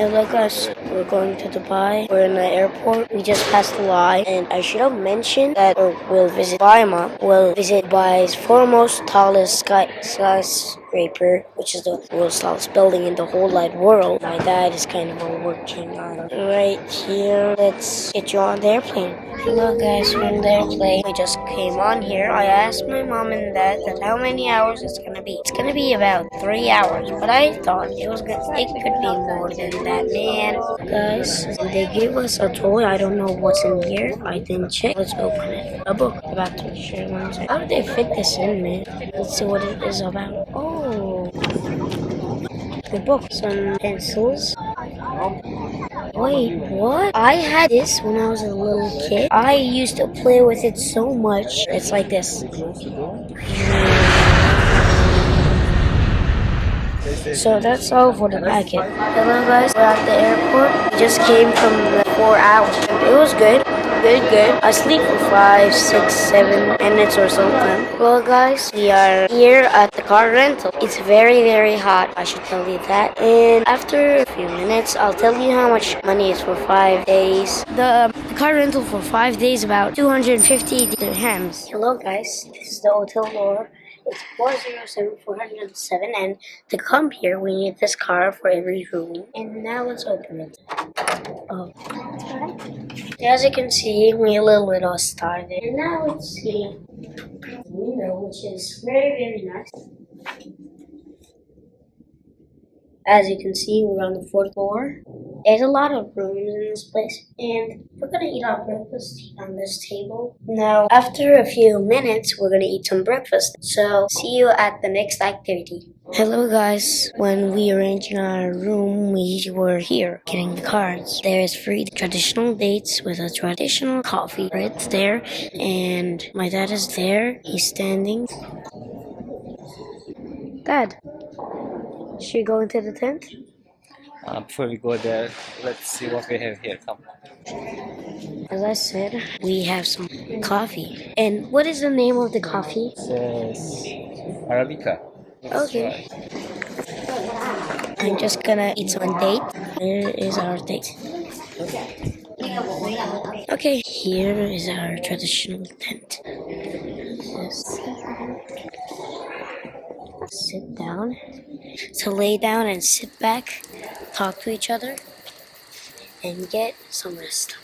Hello guys, we're going to Dubai. We're in the airport. We just passed the line, and I should have mentioned that we'll visit Baima. We'll visit Dubai's foremost tallest skyscraper, which is the world's tallest building in the whole wide world. My dad is kind of working on right here. Let's get you on the airplane. Hello guys, we're in the airplane. We just came on here. I asked my mom and dad that how many hours it's gonna be. It's gonna be about 3 hours, but I thought it could be more than that, man. Guys, they gave us a toy. I don't know what's in here. I didn't check. Let's open it. A book about to share one second. How did they fit this in, man? Let's see what it is about. Oh, the book. Some pencils. Wait, what? I had this when I was a little kid. I used to play with it so much. It's like this. So that's all for the packet. Hello guys, we're at the airport. We just came from the 4 hours. It was good. Good. I sleep for 5, 6, 7 minutes or something. Well guys, we are here at the car rental. It's very hot, I should tell you that. And after a few minutes, I'll tell you how much money is for 5 days. The car rental for 5 days about 250 dirhams. Hello guys, this is the hotel door. It's 407407, and to come here we need this card for every room. And now let's open it. Oh. As you can see, we a little bit all started. And now let's see the window, which is very nice. As you can see, we're on the 4th floor. There's a lot of rooms in this place, and we're gonna eat our breakfast on this table. Now, after a few minutes, we're gonna eat some breakfast. So, see you at the next activity. Hello guys, when we arranged our room, we were here getting the cards. There is free traditional dates with a traditional coffee right there, and my dad is there. He's standing. Dad, should we go into the tent? Before we go there, let's see what we have here. Come. As I said, we have some coffee. And what is the name of the coffee? It says Arabica. Okay. I'm just gonna eat some date. Here is our date. Okay, here is our traditional tent. Sit down. To lay down and sit back, talk to each other, and get some rest.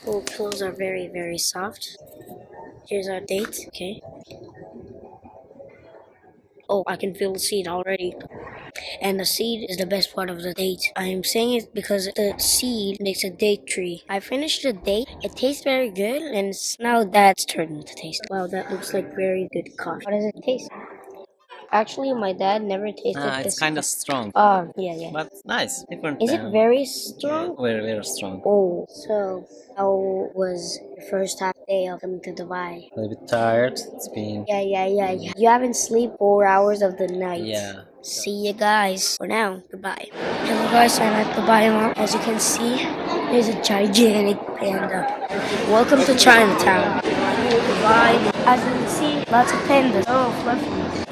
Oh, pillows are very soft. Here's our date. Okay. Oh, I can feel the seed already. And the seed is the best part of the date. I am saying it because the seed makes a date tree. I finished the date. It tastes very good, and now that's turning to taste. Wow, that looks like very good coffee. How does it taste? Actually, my dad never tasted this. It's kind of strong. Yeah. But nice. Different. Is it very strong? Yeah, very strong. Oh, so how was your first half day of coming to Dubai? A little bit tired. It's been. Yeah. You haven't slept 4 hours of the night. Yeah. See you guys. For now, goodbye. Hello guys, I'm at Dubai Mall. As you can see, there's a gigantic panda. Welcome to Chinatown. Dubai. As you can see, lots of pandas. Oh, fluffy.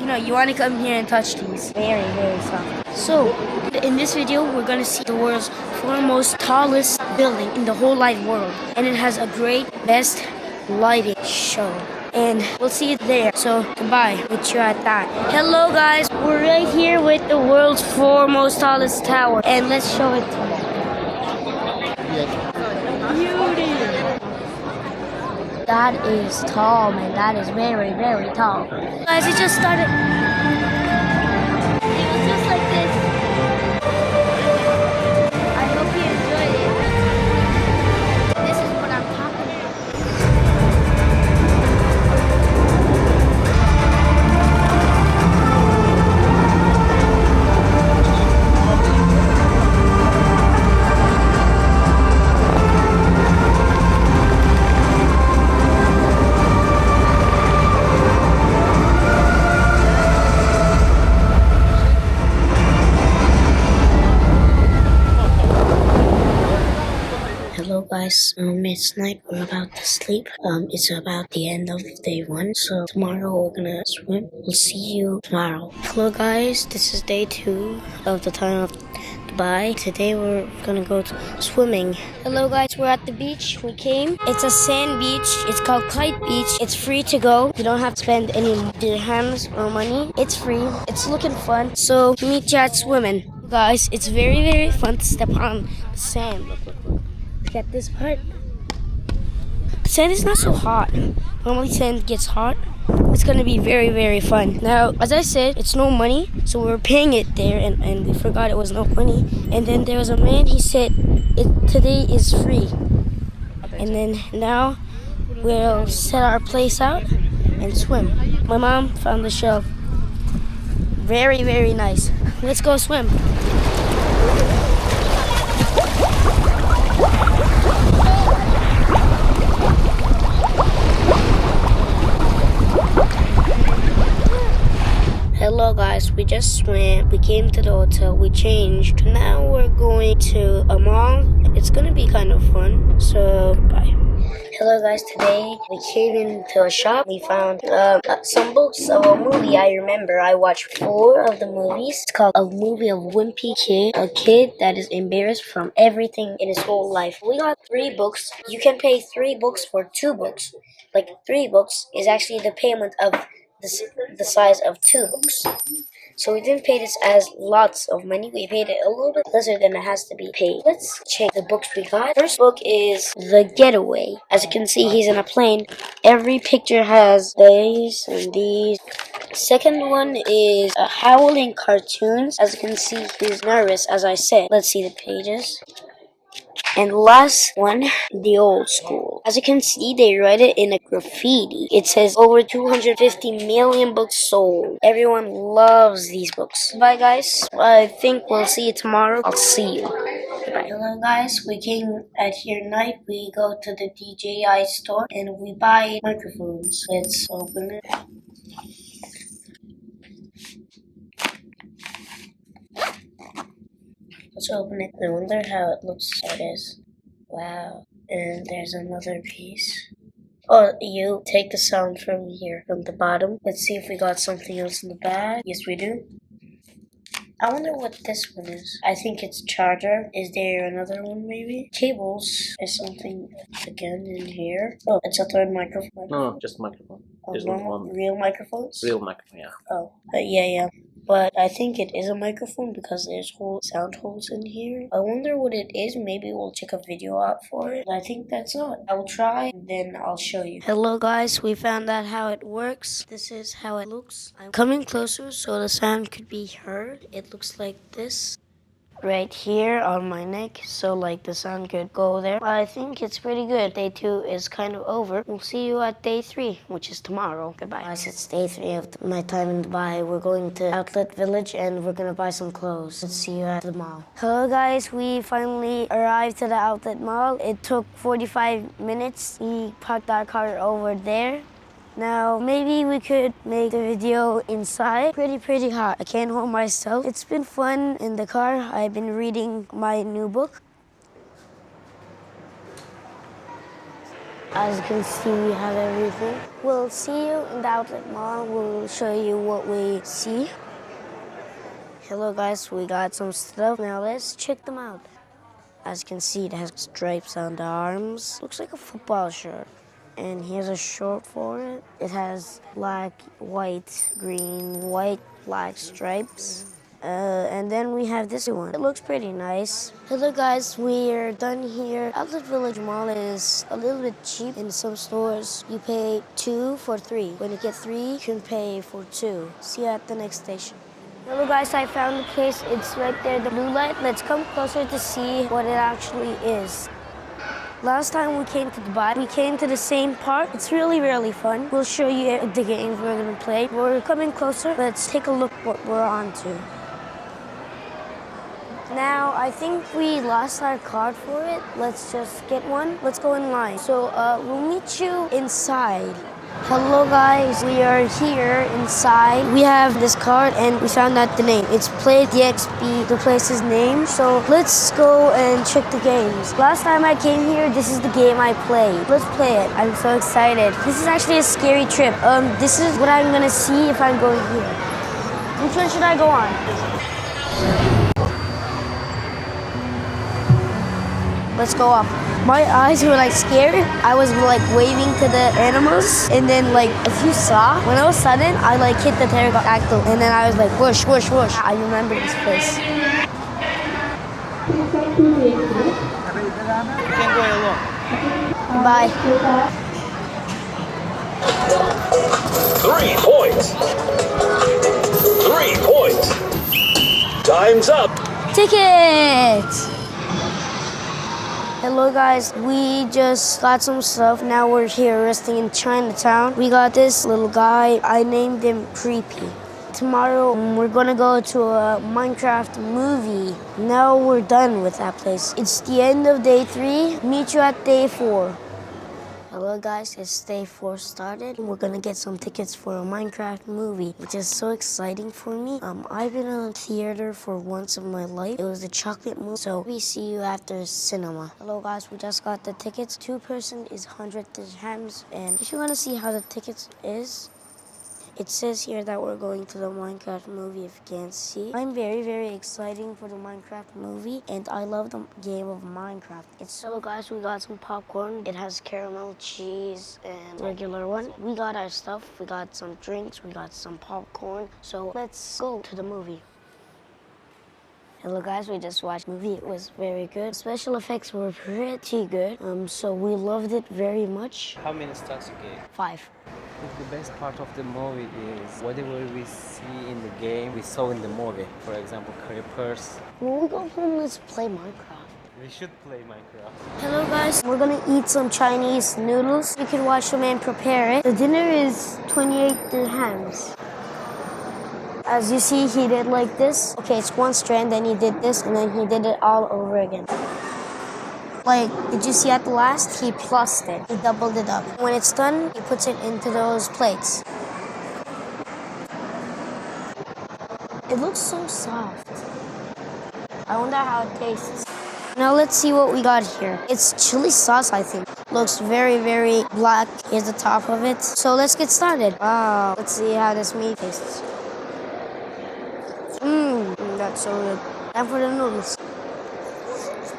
You want to come here and touch these. Very soft. So, in this video, we're going to see the world's foremost tallest building in the whole wide world. And it has a great, best lighting show. And we'll see it there. So, goodbye. Meet you at that. Hello, guys. We're right here with the world's foremost tallest tower. And let's show it to you. Beauty! That is tall, man. That is very tall. Guys, it just started. It was just like this. I hope you enjoyed it. This is what I'm talking about. Hello guys, it's night, we're about to sleep. It's about the end of day 1, so tomorrow we're gonna swim. We'll see you tomorrow. Hello guys, this is day 2 of the time of Dubai. Today we're gonna go swimming. Hello guys, we're at the beach. We came. It's a sand beach. It's called Kite Beach. It's free to go. You don't have to spend any dirhams or money. It's free. It's looking fun. So meet you at swimming. Guys, it's very, very fun to step on the sand. Look. Look at this part. The sand is not so hot. Normally sand gets hot. It's gonna be very, very fun. Now, as I said, it's no money, so we were paying it there, and we forgot it was no money. And then there was a man, he said, today is free. And then now, we'll set our place out and swim. My mom found the shell. Very, very nice. Let's go swim. Hello guys, we just swam, we came to the hotel, we changed. Now we're going to a mall. It's gonna be kind of fun, so bye. Hello guys, today we came into a shop. We found some books of a movie. I remember I watched 4 of the movies. It's called A Movie of Wimpy Kid, a kid that is embarrassed from everything in his whole life. We got 3 books. You can pay 3 books for 2 books. Like 3 books is actually the payment of the size of 2 books. So we didn't pay this as lots of money. We paid it a little bit lesser than it has to be paid. Let's check the books we got. First book is The Getaway. As you can see, he's in a plane. Every picture has these and these. Second one is Howling Cartoons. As you can see, he's nervous, as I said. Let's see the pages. And last one, The Old School. As you can see, they write it in a graffiti. It says over 250 million books sold. Everyone loves these books. Bye guys. I think we'll see you tomorrow. I'll see you. Goodbye. Hello guys, we came at here night. We go to the DJI store and we buy microphones. Let's open it. Let's open it. I wonder how it looks. There it is. Wow. And there's another piece. Oh, you take the sound from here, from the bottom. Let's see if we got something else in the bag. Yes, we do. I wonder what this one is. I think it's charger. Is there another one maybe? Cables. There's something again in here. Oh, it's a third microphone. No, just microphone. There's one. Real microphones? Real microphone, yeah. Oh, yeah. But I think it is a microphone because there's sound holes in here. I wonder what it is. Maybe we'll check a video out for it. I think that's all. I'll try and then I'll show you. Hello guys, we found out how it works. This is how it looks. I'm coming closer so the sound could be heard. It looks like this. Right here on my neck, so like the sound could go there. I think it's pretty good. Day 2 is kind of over. We'll see you at day 3, which is tomorrow. Goodbye. Guys, it's day 3 of my time in Dubai. We're going to Outlet Village and we're gonna buy some clothes. Let's see you at the mall. Hello guys, we finally arrived to the Outlet Mall. It took 45 minutes. We parked our car over there. Now, maybe we could make the video inside. Pretty hot. I can't hold myself. It's been fun in the car. I've been reading my new book. As you can see, we have everything. We'll see you in the Outlet Mall. We'll show you what we see. Hello guys, we got some stuff. Now let's check them out. As you can see, it has stripes on the arms. Looks like a football shirt. And here's a short for it. It has black, white, green, white, black stripes. And then we have this one. It looks pretty nice. Hello guys, we're done here. Outlet Village Mall is a little bit cheap in some stores. You pay 2 for 3. When you get 3, you can pay for 2. See you at the next station. Hello guys, I found the place. It's right there, the blue light. Let's come closer to see what it actually is. Last time we came to Dubai, we came to the same park. It's really fun. We'll show you the games we're gonna play. We're coming closer. Let's take a look what we're on to. Now, I think we lost our card for it. Let's just get one. Let's go in line. So we'll meet you inside. Hello guys, we are here inside. We have this card and we found out the name. It's PlayDXB, the place's name. So let's go and check the games. Last time I came here, this is the game I played. Let's play it. I'm so excited. This is actually a scary trip. This is what I'm gonna see if I'm going here. Which one should I go on? Let's go up. My eyes were like scared. I was like waving to the animals, and then like if you saw, when I was sudden, I like hit the pterodactyl, and then I was like whoosh, whoosh, whoosh. I remember this place. You can go alone. Bye. 3 points. 3 points. Time's up. Tickets! Hello guys, we just got some stuff. Now we're here resting in Chinatown. We got this little guy. I named him Creepy. Tomorrow we're gonna go to a Minecraft movie. Now we're done with that place. It's the end of day 3. Meet you at day 4. Hello guys, it's day 4 started. We're gonna get some tickets for a Minecraft movie, which is so exciting for me. I've been in a theater for once in my life. It was the chocolate movie, so we see you after cinema. Hello guys, we just got the tickets. 2-person is 100 dirhams, and if you wanna see how the tickets is, it says here that we're going to the Minecraft movie if you can't see. I'm very, very excited for the Minecraft movie, and I love the game of Minecraft. So guys, we got some popcorn. It has caramel, cheese, and regular one. We got our stuff. We got some drinks. We got some popcorn. So let's go to the movie. Hello guys, we just watched the movie. It was very good. Special effects were pretty good. So we loved it very much. How many stars you gave? 5. I think the best part of the movie is whatever we see in the game, we saw in the movie. For example, creepers. When we go home, let's play Minecraft. We should play Minecraft. Hello guys, we're gonna eat some Chinese noodles. You can watch the man prepare it. The dinner is 28 dirhams. As you see, he did like this. Okay, it's one strand, then he did this, and then he did it all over again. Like, did you see at the last? He plussed it. He doubled it up. When it's done, he puts it into those plates. It looks so soft. I wonder how it tastes. Now let's see what we got here. It's chili sauce, I think. Looks very, very black. Here's the top of it. So let's get started. Wow. Let's see how this meat tastes. That's so good. And for the noodles.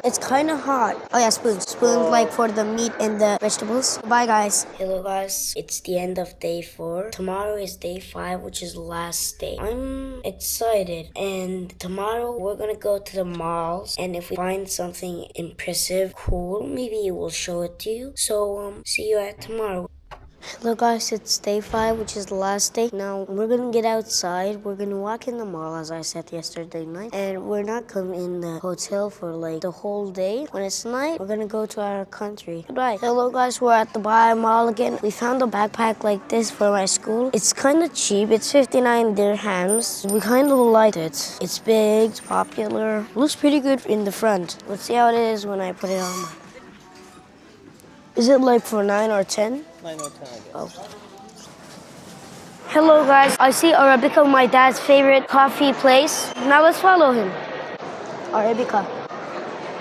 It's kind of hot. Oh yeah, spoons. Spoons like for the meat and the vegetables. Bye guys. Hello guys. It's the end of day 4. Tomorrow is day 5, which is last day. I'm excited. And tomorrow we're gonna go to the malls. And if we find something impressive, cool, maybe we'll show it to you. So see you at tomorrow. Hello guys, it's day 5, which is the last day. Now we're gonna get outside. We're gonna walk in the mall, as I said yesterday night, and we're not coming in the hotel for like the whole day. When it's night, we're gonna go to our country. Goodbye. Hello guys, we're at the Dubai Mall again. We found a backpack like this for my school. It's kind of cheap. It's 59 dirhams. We kind of liked it. It's big, it's popular. Looks pretty good in the front. Let's see how it is when I put it on. Is it like for 9 or 10? 9 or 10, I guess. Oh. Hello guys, I see Arabica, my dad's favorite coffee place. Now let's follow him. Arabica.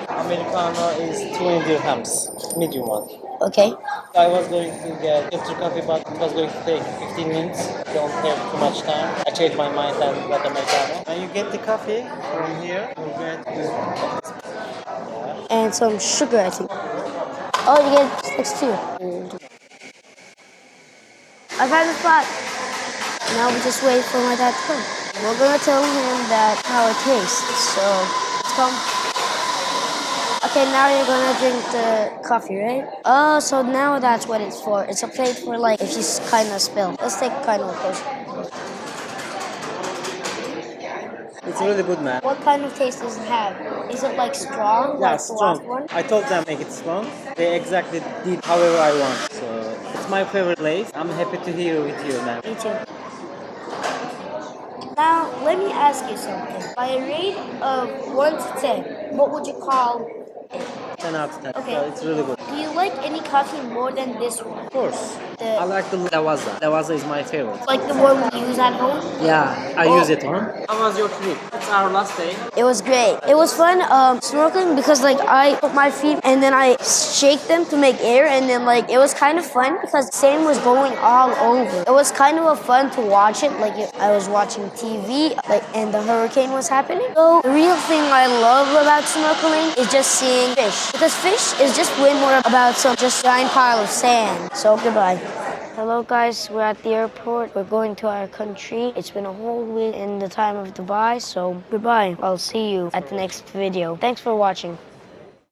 Americano is 20 dirhams, medium one. Okay. I was going to get extra coffee, but it was going to take 15 minutes. Don't have too much time. I changed my mind and got Americano. When you get the coffee from here, you get And some sugar, I think. Oh, you get 6 too. I found the spot. Now we just wait for my dad to come. We're gonna tell him that how it tastes. So let's come. Okay, now you're gonna drink the coffee, right? Oh, so now that's what it's for. It's a plate for like if you kind of spill. Let's take kind of close. It's really good, man. What kind of taste does it have? Is it like strong? Yeah, like the last strong. one? I told them make it strong. They exactly did however I want. So it's my favorite place. I'm happy to hear with you, man. Me too. Now, let me ask you something. By a rate of 1 to 10, what would you call it? 10 out of 10. Okay. So it's really good. Do you like any coffee more than this one? Of course. I like the Lavazza. Lavazza is my favorite. Like the one we use at home? Yeah, I use it on. How was your trip? It's our last day. It was great. It was fun snorkeling because like I put my feet and then I shake them to make air, and then like it was kind of fun because sand was going all over. It was kind of a fun to watch it. Like I was watching TV, like, and the hurricane was happening. So the real thing I love about snorkeling is just seeing fish, because fish is just way more about some just giant pile of sand. So goodbye. Hello guys, we're at the airport. We're going to our country. It's been a whole week in the time of Dubai, so goodbye. I'll see you at the next video. Thanks for watching.